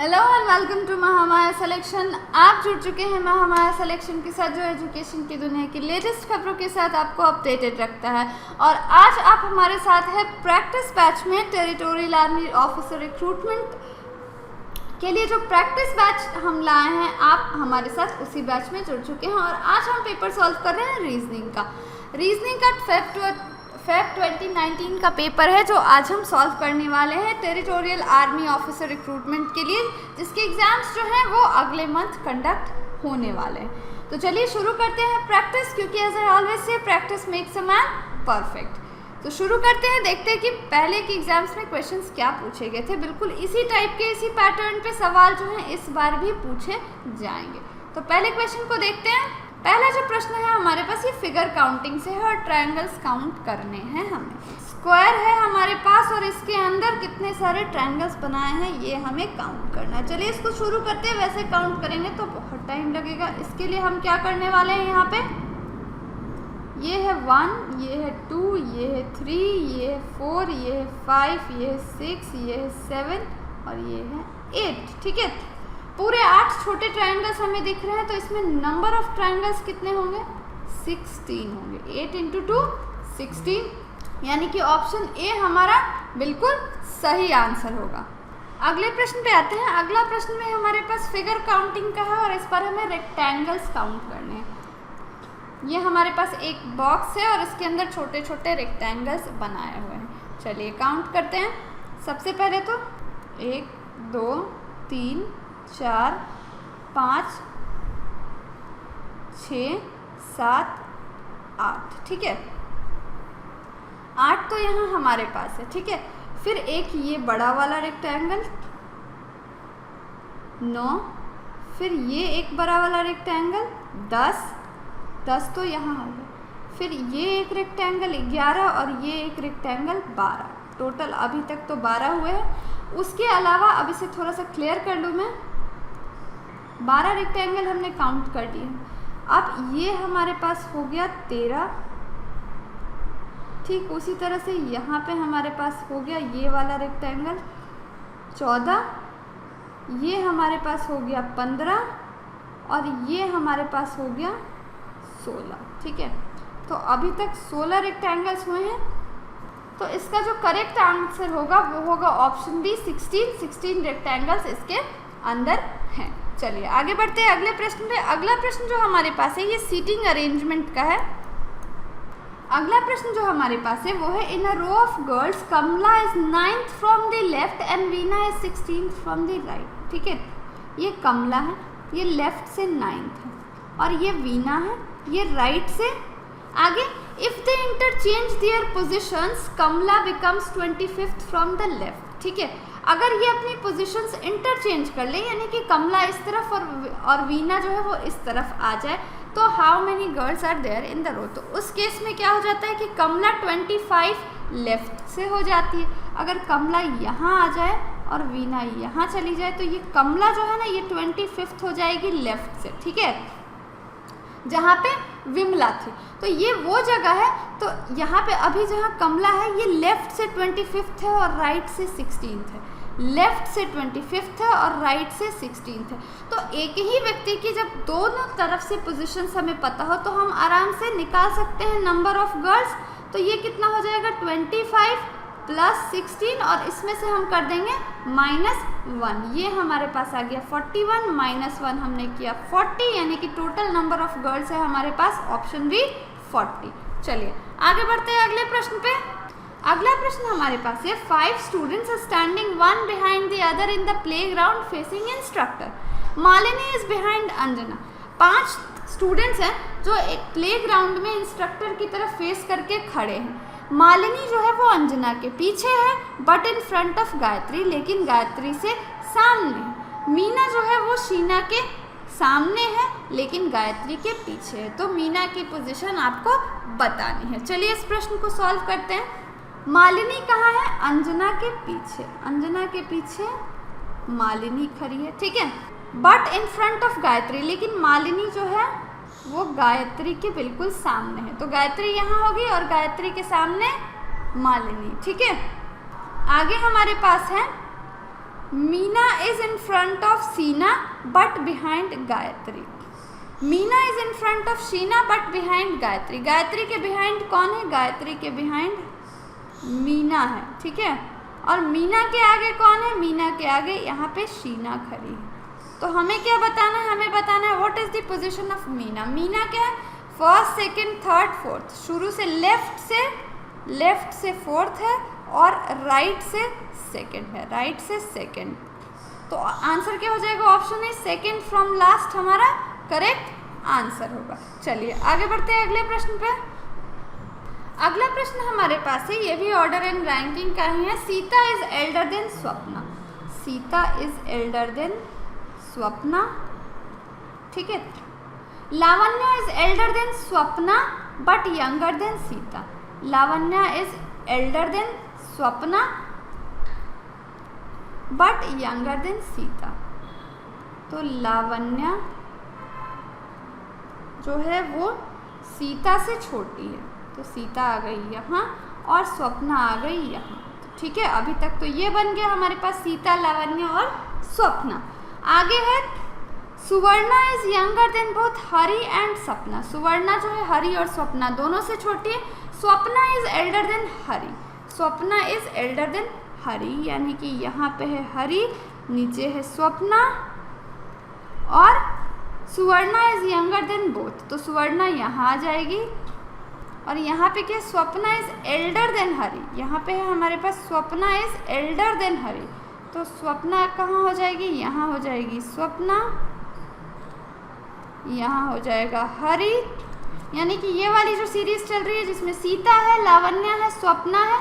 Hello and welcome to Mahamaya selection. आप जुड़ चुके हैं महामाया सिलेक्शन के साथ, जो एजुकेशन की दुनिया की लेटेस्ट खबरों के साथ आपको अपडेटेड रखता है। और आज आप हमारे साथ हैं प्रैक्टिस बैच में टेरिटोरियल आर्मी ऑफिसर रिक्रूटमेंट के लिए जो प्रैक्टिस बैच हम लाए हैं, आप हमारे साथ उसी बैच में जुड़ चुके हैं। और आज हम पेपर सॉल्व कर रहे हैं रीजनिंग का फेब 2019 का पेपर है, जो आज हम सॉल्व करने वाले हैं टेरिटोरियल आर्मी ऑफिसर रिक्रूटमेंट के लिए, जिसके एग्जाम्स जो हैं वो अगले मंथ कंडक्ट होने वाले हैं। तो चलिए शुरू करते हैं प्रैक्टिस, क्योंकि as I always say practice makes a man perfect. तो शुरू करते हैं, देखते हैं कि पहले के एग्जाम्स में क्वेश्चंस क्या पूछे गए थे। बिल्कुल इसी टाइप के, इसी पैटर्न पे सवाल जो हैं इस बार भी पूछे जाएंगे। तो पहले क्वेश्चन को देखते हैं। पहला जो प्रश्न है हमारे पास, ये फिगर काउंटिंग से है और ट्रायंगल्स काउंट करने हैं हमें। स्क्वायर है हमारे पास और इसके अंदर कितने सारे ट्रायंगल्स बनाए हैं ये हमें काउंट करना है। चलिए इसको शुरू करते हैं। वैसे काउंट करेंगे तो बहुत टाइम लगेगा। इसके लिए हम क्या करने वाले हैं, यहाँ पे ये है 1, ये है 2, ये है 3, ये है 4, ये है 5, ये है 6, ये है 7 और ये है 8। ठीक है, पूरे 8 छोटे ट्रायंगल्स हमें दिख रहे हैं। तो इसमें नंबर ऑफ ट्रायंगल्स कितने होंगे, 16 होंगे। 8 × 2 16, यानी कि ऑप्शन ए हमारा बिल्कुल सही आंसर होगा। अगले प्रश्न पे आते हैं। अगला प्रश्न में हमारे पास फिगर काउंटिंग का है और इस पर हमें रेक्टेंगल्स काउंट करने हैं। ये हमारे पास एक बॉक्स है और इसके अंदर छोटे छोटे रेक्टेंगल्स बनाए हुए हैं। चलिए काउंट करते हैं। सबसे पहले तो 1 2 3 4 5 6 7 8। ठीक है, 8 तो यहाँ हमारे पास है। ठीक है, फिर एक ये बड़ा वाला रेक्टेंगल 9, फिर ये एक बड़ा वाला रेक्टेंगल 10 तो यहाँ हो गया। फिर ये एक रेक्टेंगल 11 और ये एक रेक्टेंगल 12। टोटल अभी तक तो 12 हुए हैं। उसके अलावा अब इसे थोड़ा सा क्लियर कर लूँ मैं। 12 रेक्टेंगल हमने काउंट कर दिए। अब ये हमारे पास हो गया 13। ठीक उसी तरह से यहाँ पे हमारे पास हो गया ये वाला रेक्टेंगल 14, ये हमारे पास हो गया 15 और ये हमारे पास हो गया 16। ठीक है, तो अभी तक 16 रेक्टेंगल्स हुए हैं। तो इसका जो करेक्ट आंसर होगा वो होगा ऑप्शन बी, 16 रेक्टेंगल्स इसके अंदर हैं। चलिए आगे बढ़ते हैं अगले प्रश्न पे। अगला प्रश्न जो हमारे पास है ये सीटिंग अरेंजमेंट का है। अगला प्रश्न जो हमारे पास है वो है, in a row of girls Kamla is 9th from the left and Veena is 16th from the right. ठीक है, ये कमला है, ये लेफ्ट से 9th है और ये वीना है, ये राइट से आगे। If they interchange their positions Kamala becomes 25th from the left. ठीक है, अगर ये अपनी पोजीशंस इंटरचेंज कर ले, यानी कि कमला इस तरफ और वीना जो है वो इस तरफ आ जाए, तो how many girls are there in the row. तो उस केस में क्या हो जाता है कि कमला 25 लेफ्ट से हो जाती है। अगर कमला यहाँ आ जाए और वीना यहाँ चली जाए तो ये कमला जो है ना ये 25th हो जाएगी लेफ्ट से। ठीक है, जहाँ पे विमला थी। तो ये वो जगह है। तो यहाँ पे अभी जहाँ कमला है ये लेफ्ट से 25th है और राइट से 16th है। लेफ्ट से 25th है और राइट से 16th है। तो एक ही व्यक्ति की जब दोनों तरफ से पोजीशंस हमें पता हो तो हम आराम से निकाल सकते हैं नंबर ऑफ गर्ल्स। तो ये कितना हो जाएगा, 25 + 16 और इसमें से हम कर देंगे -1। ये हमारे पास आ गया 41, -1 हमने किया 40, यानी कि टोटल नंबर ऑफ गर्ल्स है हमारे पास ऑप्शन बी 40। चलिए आगे बढ़ते हैं अगले प्रश्न पे। अगला प्रश्न हमारे पास है, 5 students are standing one behind the other in the playground facing instructor. Malini is behind Anjana. 5 students हैं जो एक प्लेग्राउंड में इंस्ट्रक्टर की तरफ फेस करके खड़े हैं। मालिनी जो है वो अंजना के पीछे है, but in front of Gayatri, लेकिन गायत्री से सामने है। मीना जो है वो शीना के सामने है लेकिन गायत्री के पीछे है। तो मीना की पोजीशन आपको बतानी है। चलिए इस प्रश्न को सॉल्व करते हैं। मालिनी कहाँ है, अंजना के पीछे। अंजना के पीछे मालिनी खड़ी है। ठीक है, but in front of Gayatri, लेकिन मालिनी जो है वो गायत्री के बिल्कुल सामने है। तो गायत्री यहाँ होगी और गायत्री के सामने मालिनी। ठीक है, आगे हमारे पास है Meena is in front of Seena but behind Gayatri. Meena is in front of Sheena but behind Gayatri. Gayatri के बिहाइंड कौन है? गायत्री के बिहाइंड मीना है, ठीक है। और मीना के आगे कौन है? मीना के आगे यहाँ पे शीना खड़ी है। तो हमें क्या बताना है? हमें बताना है what is the position of Meena. Meena क्या है? First, second, third, fourth. शुरू से लेफ्ट से फोर्थ है और राइट से सेकंड है, राइट से सेकंड। तो आंसर क्या हो जाएगा? ऑप्शन है सेकंड फ्रॉम लास्ट हमारा करेक्ट आंसर होगा। चलिए आगे बढ़ते हैं अगले प्रश्न पे। अगला प्रश्न हमारे पास है, ये भी ऑर्डर एंड रैंकिंग का ही है। Sita is elder than Swapna. Sita is elder than Swapna, ठीक है। Lavanya is elder than Swapna but younger than Sita. Lavanya is elder than Swapna but younger than Sita. तो लावण्य जो है वो सीता से छोटी है, तो सीता आ गई यहाँ और स्वप्ना आ गई यहाँ, ठीक है। अभी तक तो ये बन गया हमारे पास सीता, लावण्य और स्वप्ना। आगे है Suvarna is younger than both Hari and Sapna. Suvarna जो है हरि और स्वप्ना दोनों से छोटी है। Swapna is elder than Hari. Swapna is elder than Hari, यानी कि यहाँ पे है हरि, नीचे है स्वप्ना और Suvarna is younger than both. तो सुवर्णा यहाँ आ जाएगी और यहाँ पे क्या? Swapna is elder than Hari. यहाँ पे है हमारे पास Swapna is elder than Hari. तो स्वप्ना कहाँ हो जाएगी? यहाँ हो जाएगी स्वप्ना, यहाँ हो जाएगा हरि। यानी कि ये वाली जो सीरीज चल रही है जिसमें सीता है, लावण्य है, स्वप्ना है,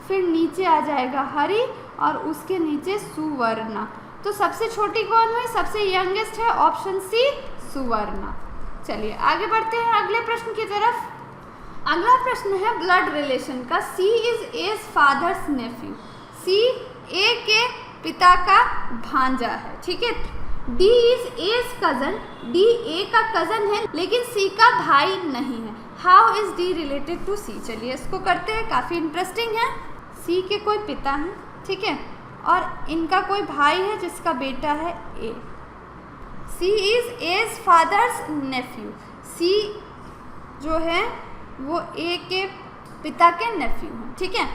फिर नीचे आ जाएगा हरि और उसके नीचे सुवर्णा। तो सबसे छोटी कौन हुई? सबसे यंगेस्ट है ऑप्शन सी, सुवर्णा। चलिए आगे बढ़ते हैं अगले प्रश्न की तरफ। अगला प्रश्न है ब्लड रिलेशन का। C is as father's nephew. C A के पिता का भांजा है, ठीक है। D is as cousin. D A का कजन है लेकिन सी का भाई नहीं है। How is D related to C? चलिए इसको करते हैं, काफ़ी इंटरेस्टिंग है। सी के कोई पिता हैं, ठीक है, और इनका कोई भाई है जिसका बेटा है ए। सी इज एज फादर्स नेफ्यू। सी जो है वो ए के पिता के नेफ्यू हैं, ठीक है।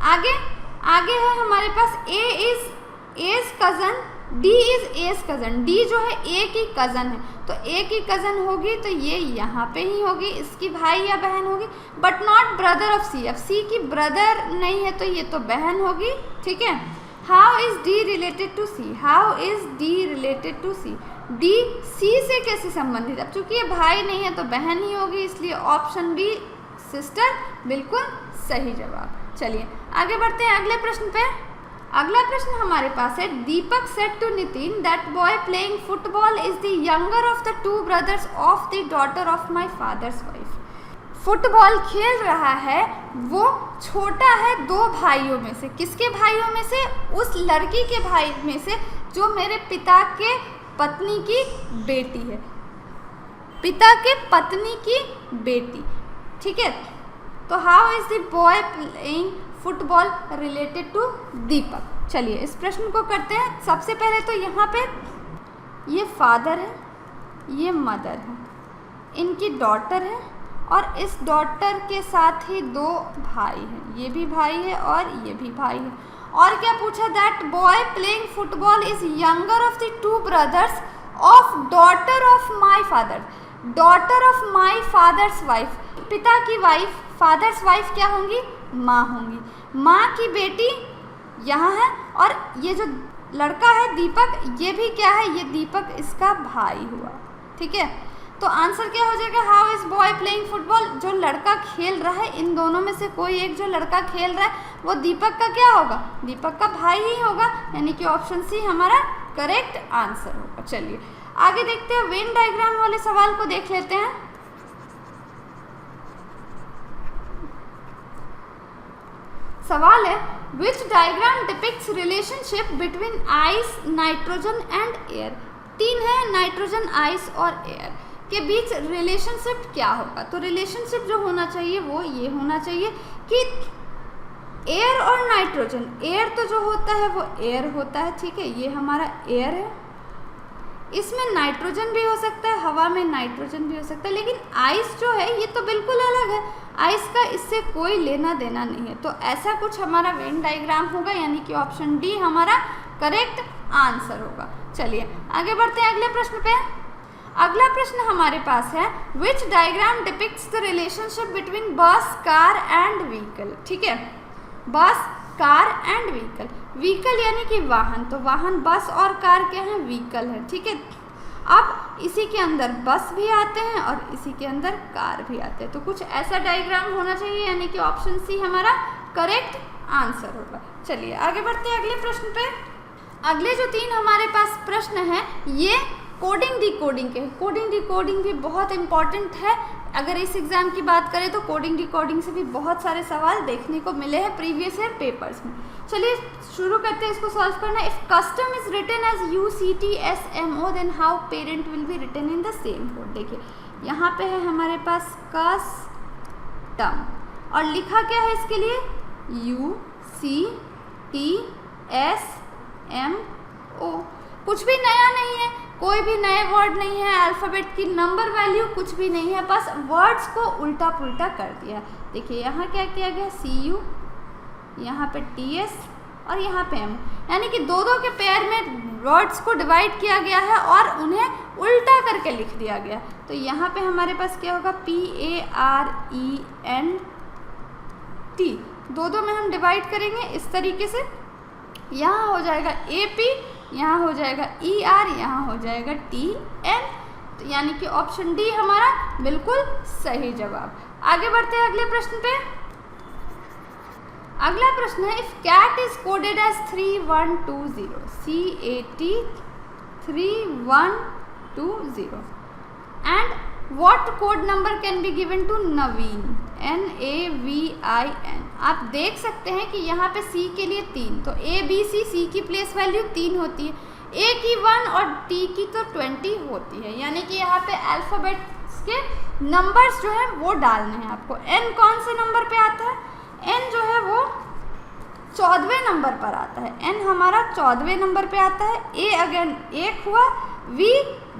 आगे है हमारे पास A is as cousin, D is as cousin. D जो है ए की कजन है, तो ए की कजन होगी तो ये यहाँ पे ही होगी, इसकी भाई या बहन होगी, बट नॉट ब्रदर ऑफ सी। अब सी की ब्रदर नहीं है तो ये तो बहन होगी, ठीक है। How is D related to C? How is D related to C? D C से कैसे संबंधित? अब चूंकि ये भाई नहीं है तो बहन ही होगी, इसलिए ऑप्शन बी सिस्टर बिल्कुल सही जवाब। चलिए आगे बढ़ते हैं अगले प्रश्न पे। अगला प्रश्न हमारे पास है, Deepak said to Nitin that boy playing football is the younger of the two brothers of the daughter of my father's wife. Football खेल रहा है वो छोटा है दो भाइयों में से। किसके भाइयों में से? उस लड़की के भाई में से जो मेरे पिता के पत्नी की बेटी है, पिता के पत्नी की बेटी, ठीक है। तो how is the boy playing football related to Deepak? चलिए इस प्रश्न को करते हैं। सबसे पहले तो यहाँ पे ये फादर है, ये मदर है, इनकी डॉटर है और इस डॉटर के साथ ही दो भाई हैं, ये भी भाई है और ये भी भाई है। और क्या पूछा? That boy playing football is younger of the two brothers of daughter of my father. Daughter of my father's wife, पिता की वाइफ, फादर्स वाइफ क्या होंगी? माँ होंगी। माँ की बेटी यहाँ है और ये जो लड़का है दीपक, ये भी क्या है? ये दीपक इसका भाई हुआ, ठीक है। तो आंसर क्या हो जाएगा? How is boy playing football? जो लड़का खेल रहा है, इन दोनों में से कोई एक जो लड़का खेल रहा है वो दीपक का क्या होगा? दीपक का भाई ही होगा, यानी कि ऑप्शन सी हमारा करेक्ट आंसर होगा। चलिए आगे देखते हैं, वेन डायग्राम वाले सवाल को देख लेते हैं। सवाल है, which diagram depicts relationship between ice, nitrogen and air. तीन है, नाइट्रोजन, आइस और एयर के बीच रिलेशनशिप क्या होगा? तो रिलेशनशिप जो होना चाहिए वो ये होना चाहिए कि एयर और नाइट्रोजन, एयर तो जो होता है वो एयर होता है, ठीक है, ये हमारा एयर है, इसमें नाइट्रोजन भी हो सकता है, हवा में नाइट्रोजन भी हो सकता है, लेकिन आइस जो है ये तो बिल्कुल अलग है, आइस का इससे कोई लेना देना नहीं है। तो ऐसा कुछ हमारा वेन डायग्राम होगा, यानी कि ऑप्शन डी हमारा करेक्ट आंसर होगा। चलिए आगे बढ़ते हैं अगले प्रश्न पे। अगला प्रश्न हमारे पास है which diagram depicts the relationship between bus, car and vehicle. ठीक है, बस, कार एंड व्हीकल, व्हीकल यानी कि वाहन, तो वाहन बस और कार क्या है, व्हीकल है, ठीक है। अब इसी के अंदर बस भी आते हैं और इसी के अंदर कार भी आते हैं, तो कुछ ऐसा डायग्राम होना चाहिए, यानी कि ऑप्शन सी हमारा करेक्ट आंसर होगा। चलिए आगे बढ़ते हैं अगले प्रश्न पे। अगले जो 3 हमारे पास प्रश्न हैं ये कोडिंग डिकोडिंग के, कोडिंग डिकोडिंग भी बहुत इंपॉर्टेंट है। अगर इस एग्जाम की बात करें तो कोडिंग डिकोडिंग से भी बहुत सारे सवाल देखने को मिले हैं प्रीवियस ईयर पेपर्स में। चलिए शुरू करते हैं इसको सॉल्व करना। If custom is written as UCTSMO then how parent will be written in the same code. देखिए यहाँ पे है हमारे पास कस्टम और लिखा क्या है इसके लिए, UCTSMO। कुछ भी नया नहीं है, कोई भी नए वर्ड नहीं है, अल्फ़ाबेट की नंबर वैल्यू कुछ भी नहीं है, बस वर्ड्स को उल्टा पुल्टा कर दिया। देखिए यहाँ क्या किया गया, CU, यहाँ पे TS और यहाँ पे M, यानी कि दो के पेयर में वर्ड्स को डिवाइड किया गया है और उन्हें उल्टा करके लिख दिया गया। तो यहाँ पे हमारे पास क्या होगा, PARENT, दो में हम डिवाइड करेंगे इस तरीके से, यहाँ हो जाएगा AP, यहाँ हो जाएगा ER, यहाँ हो जाएगा TN, तो यानी कि ऑप्शन डी हमारा बिल्कुल सही जवाब। आगे बढ़ते हैं अगले प्रश्न पे। अगला प्रश्न है if cat is coded as 3120, CAT 3120 and what code number can be given to Navin, NAVIN। आप देख सकते हैं कि यहाँ पे C के लिए 3, तो ABC, C की प्लेस वैल्यू 3 होती है, A की 1 और T की तो 20 होती है, यानी कि यहाँ पे अल्फ़ाबेट्स के नंबर्स जो हैं वो डालने हैं आपको। N कौन से नंबर पे आता है, N जो है वो 14वें नंबर पर आता है, N हमारा 14वें नंबर पे आता है, A अगेन 1 हुआ, V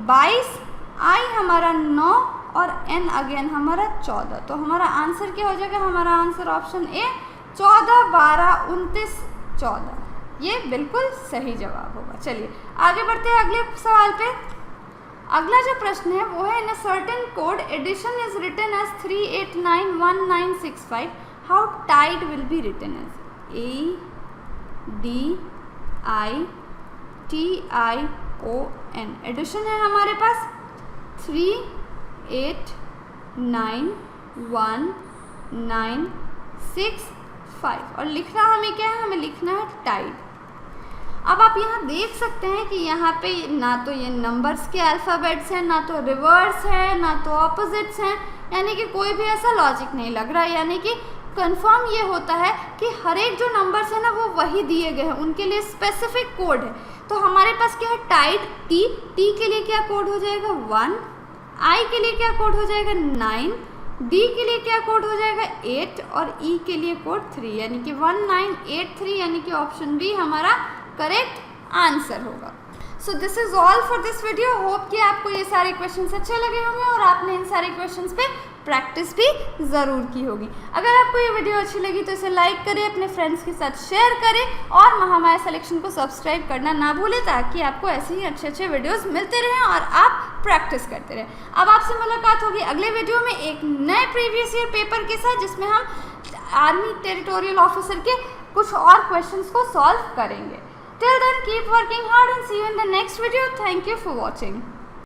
22, I हमारा 9 और N अगेन हमारा 14। तो हमारा आंसर क्या हो जाएगा, हमारा आंसर ऑप्शन ए 14, 12, 29, 14, ये बिल्कुल सही जवाब होगा। चलिए आगे बढ़ते हैं अगले सवाल पे। अगला जो प्रश्न है वो है in a certain code addition is written as 381965, how tide will be written as, ADITION। Addition है हमारे पास 389165 और लिखना हमें क्या है, हमें लिखना है टाइड। अब आप यहाँ देख सकते हैं कि यहाँ पे ना तो ये नंबर्स के अल्फ़ाबेट्स हैं, ना तो रिवर्स है, ना तो ऑपोजिट्स हैं, यानी कि कोई भी ऐसा लॉजिक नहीं लग रहा है। यानी कि कंफर्म ये होता है कि हर एक जो नंबर्स है ना वो वही दिए गए हैं, उनके लिए स्पेसिफिक कोड है। तो हमारे पास क्या है, टाइड T के लिए क्या कोड हो जाएगा 1, I के लिए क्या कोड हो जाएगा 9, D के लिए क्या कोड हो जाएगा 8 और E के लिए कोड 3, यानी कि 1983, यानी कि ऑप्शन बी हमारा करेक्ट आंसर होगा। So this is all for this video. Hope कि आपको ये सारे क्वेश्चंस अच्छे लगे होंगे और आपने इन सारे क्वेश्चंस पे प्रैक्टिस भी ज़रूर की होगी। अगर आपको ये वीडियो अच्छी लगी तो इसे लाइक करें, अपने फ्रेंड्स के साथ शेयर करें और महामाया सिलेक्शन को सब्सक्राइब करना ना भूलें, ताकि आपको ऐसे ही अच्छे अच्छे वीडियोस मिलते रहें और आप प्रैक्टिस करते रहें। अब आपसे मुलाकात होगी अगले वीडियो में एक नए प्रीवियस ईयर पेपर के साथ, जिसमें हम आर्मी टेरिटोरियल ऑफिसर के कुछ और क्वेश्चंस को सॉल्व करेंगे। Till then, keep working hard and see you in the next video. Thank you for watching.